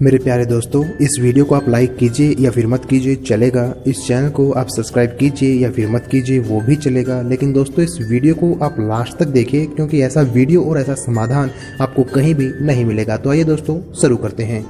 मेरे प्यारे दोस्तों, इस वीडियो को आप लाइक कीजिए या फिर मत कीजिए चलेगा। इस चैनल को आप सब्सक्राइब कीजिए या फिर मत कीजिए वो भी चलेगा। लेकिन दोस्तों, इस वीडियो को आप लास्ट तक देखिए क्योंकि ऐसा वीडियो और ऐसा समाधान आपको कहीं भी नहीं मिलेगा। तो आइए दोस्तों शुरू करते हैं।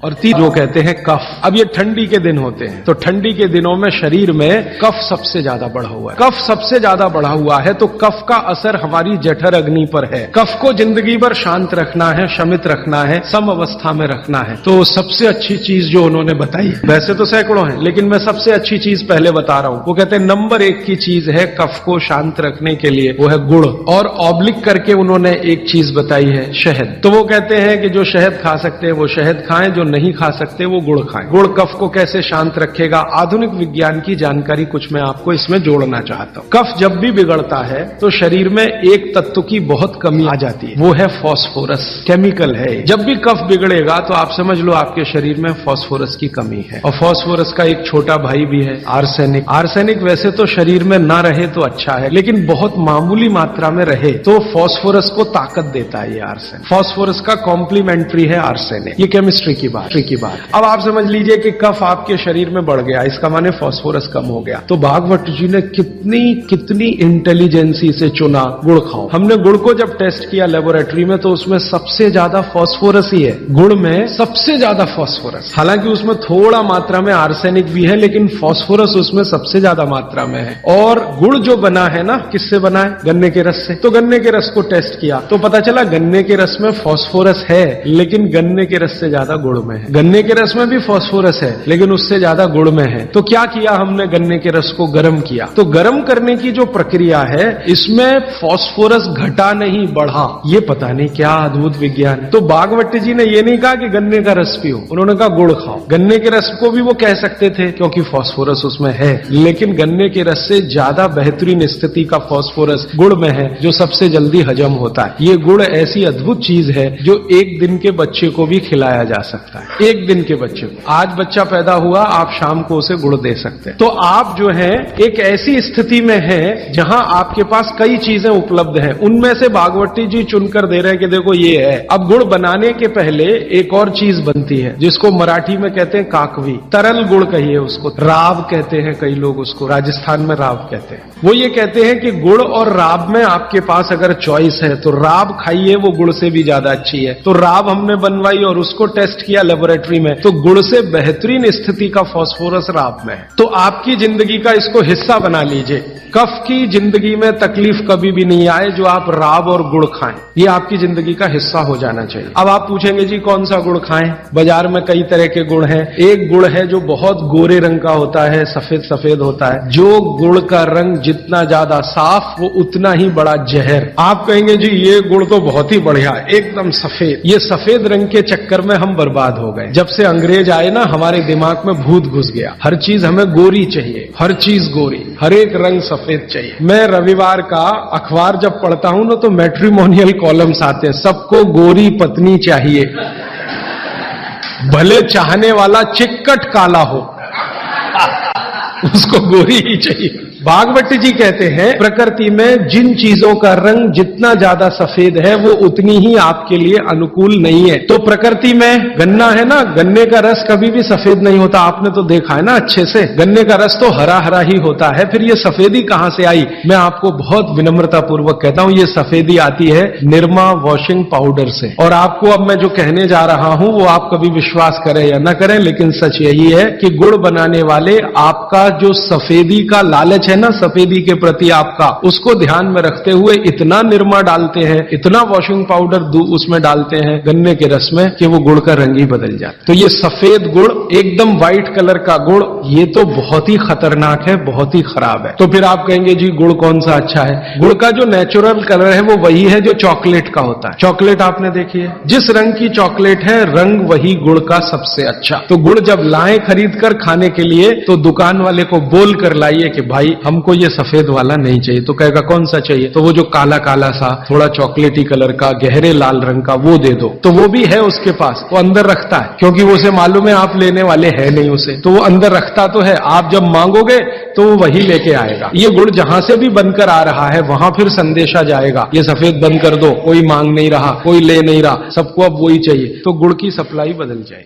और जो कहते हैं कफ। अब ये ठंडी के दिन होते हैं तो ठंडी के दिनों में शरीर में कफ सबसे ज्यादा बढ़ा हुआ है। कफ सबसे ज्यादा बढ़ा हुआ है तो कफ का असर हमारी जठर अग्नि पर है। कफ को जिंदगी भर शांत रखना है, शमित रखना है, सम अवस्था में रखना है। तो सबसे अच्छी चीज जो उन्होंने बताई, वैसे तो सैकड़ों हैं लेकिन मैं सबसे अच्छी चीज पहले बता रहा हूं। वो कहते हैं नंबर 1 की चीज है कफ को शांत रखने के लिए, वो है गुड़। और ऑब्लिक करके उन्होंने एक चीज बताई है, शहद। तो वो कहते हैं कि जो शहद खा सकते हैं वो शहद खाएं, जो नहीं खा सकते वो गुड़ खाएं। गुड़ कफ को कैसे शांत रखेगा, आधुनिक विज्ञान की जानकारी कुछ मैं आपको इसमें जोड़ना चाहता हूं। कफ जब भी बिगड़ता है तो शरीर में एक तत्व की बहुत कमी आ जाती है, वो है फास्फोरस। केमिकल है। जब भी कफ बिगड़ेगा तो आप समझ लो आपके शरीर में फास्फोरस की कमी है। और फास्फोरस का एक छोटा भाई भी है, आर्सेनिक। आर्सेनिक वैसे तो शरीर में ना रहे तो अच्छा है, लेकिन बहुत मामूली मात्रा में रहे तो फास्फोरस को ताकत देता है ये आर्सेनिक। फास्फोरस का कॉम्प्लीमेंट्री है आर्सेनिक। ये केमिस्ट्री की बात। अब आप समझ लीजिए कि कफ आपके शरीर में बढ़ गया, इसका माने फास्फोरस कम हो गया। तो भागवत जी ने कितनी इंटेलिजेंसी से चुना, गुड़ खाओ। हमने गुड़ को जब टेस्ट किया लेबोरेटरी में तो उसमें सबसे ज्यादा फास्फोरस ही है। गुड़ में सबसे ज्यादा फास्फोरस, हालांकि उसमें थोड़ा मात्रा में आर्सेनिक भी है लेकिन फास्फोरस उसमें सबसे ज्यादा मात्रा में है। और गुड़ जो बना है ना, किससे बना है? गन्ने के रस से। तो गन्ने के रस को टेस्ट किया तो पता चला गन्ने के रस में फास्फोरस है लेकिन गन्ने के रस से ज्यादा गुड़ में है। गन्ने के रस में भी फास्फोरस है लेकिन उससे ज्यादा गुड़ में है। तो क्या किया हमने? गन्ने के रस को गर्म किया। तो गर्म करने की जो प्रक्रिया है इसमें फास्फोरस घटा नहीं बढ़ा। ये पता नहीं क्या अद्भुत विज्ञान है। तो भागवत जी ने ये नहीं कहा कि गन्ने का रस पियो, उन्होंने कहा गुड़ खाओ। गन्ने के रस को भी वो कह सकते थे क्योंकि फास्फोरस उसमें है, लेकिन गन्ने के रस से ज्यादा बेहतरीन स्थिति का फास्फोरस गुड़ में है जो सबसे जल्दी हजम होता है। ये गुड़ ऐसी अद्भुत चीज है जो 1 दिन के बच्चे को भी खिलाया जा सकता है। 1 दिन के बच्चे को, आज बच्चा पैदा हुआ, आप शाम को उसे गुड़ दे सकते हैं। तो आप जो है एक ऐसी स्थिति में है जहां आपके पास कई चीजें उपलब्ध हैं, उनमें से भागवती जी चुनकर दे रहे हैं कि देखो ये है। अब गुड़ बनाने के पहले एक और चीज बनती है जिसको मराठी में कहते हैं काकवी, तरल गुड़ कहिए उसको, राब कहते हैं कई लोग उसको, राजस्थान में राब कहते हैं। वो ये कहते हैं कि गुड़ और राब में आपके पास अगर चॉइस है तो राब खाइए, वो गुड़ से भी ज्यादा अच्छी है। तो राब हमने बनवाई और उसको टेस्ट किया लेबोरेटरी में तो गुड़ से बेहतरीन स्थिति का फास्फोरस राब में है। तो आपकी जिंदगी का इसको हिस्सा बना लीजिए। कफ की जिंदगी में तकलीफ कभी भी नहीं आए जो आप राब और गुड़ खाएं, ये आपकी जिंदगी का हिस्सा हो जाना चाहिए। अब आप पूछेंगे जी कौन सा गुड़ खाएं? बाजार में कई तरह के गुड़ हैं। एक गुड़ है जो बहुत गोरे रंग का होता है, सफेद सफेद होता है। जो गुड़ का रंग जितना ज्यादा साफ वो उतना ही बड़ा जहर। आप कहेंगे जी ये गुड़ तो बहुत ही बढ़िया है, एकदम सफेद। ये सफेद रंग के चक्कर में हम बर्बाद हो गए। जब से अंग्रेज आए ना, हमारे दिमाग में भूत घुस गया। हर चीज हमें गोरी चाहिए, हर चीज गोरी, हर एक रंग सफेद चाहिए। मैं रविवार का अखबार जब पढ़ता हूं ना तो मैट्रिमोनियल कॉलम्स आते हैं, सबको गोरी पत्नी चाहिए, भले चाहने वाला चिक्कट काला हो उसको गोरी ही चाहिए। भागवत जी कहते हैं प्रकृति में जिन चीजों का रंग जितना ज्यादा सफेद है वो उतनी ही आपके लिए अनुकूल नहीं है। तो प्रकृति में गन्ना है ना, गन्ने का रस कभी भी सफेद नहीं होता, आपने तो देखा है ना अच्छे से। गन्ने का रस तो हरा हरा ही होता है। फिर ये सफेदी कहां से आई? मैं आपको बहुत विनम्रता पूर्वक कहता हूं, ये सफेदी आती है निरमा वॉशिंग पाउडर से। और आपको अब मैं जो कहने जा रहा हूं वो आप कभी विश्वास करें या ना करें, लेकिन सच यही है कि गुड़ बनाने वाले आपका जो सफेदी का लालच है ना, सफेदी के प्रति आपका, उसको ध्यान में रखते हुए इतना निरमा डालते हैं, इतना वॉशिंग पाउडर उसमें डालते हैं गन्ने के रस में कि वो गुड़ का रंग ही बदल जाता है। तो ये सफेद गुड़, एकदम व्हाइट कलर का गुड़, ये तो बहुत ही खतरनाक है, बहुत ही खराब है। तो फिर आप कहेंगे जी गुड़ कौन सा अच्छा है? गुड़ का जो नेचुरल कलर है वो वही है जो चॉकलेट का होता है। चॉकलेट आपने देखी है, जिस रंग की चॉकलेट है रंग वही गुड़ का सबसे अच्छा। तो गुड़ जब लाएं खरीद कर खाने के लिए तो दुकान वाले को बोल कर लाइए कि भाई हमको ये सफेद वाला नहीं चाहिए। तो कहेगा कौन सा चाहिए? तो वो जो काला काला सा थोड़ा चॉकलेटी कलर का गहरे लाल रंग का वो दे दो। तो वो भी है उसके पास, वो अंदर रखता है, क्योंकि वो उसे मालूम है आप लेने वाले है नहीं उसे, तो वो अंदर रखता तो है। आप जब मांगोगे तो वो वही लेके आएगा। ये गुड़ जहां से भी बनकर आ रहा है वहां फिर संदेशा जाएगा, ये सफेद बंद कर दो, कोई मांग नहीं रहा, कोई ले नहीं रहा, सबको अब वही चाहिए। तो गुड़ की सप्लाई बदल जाए।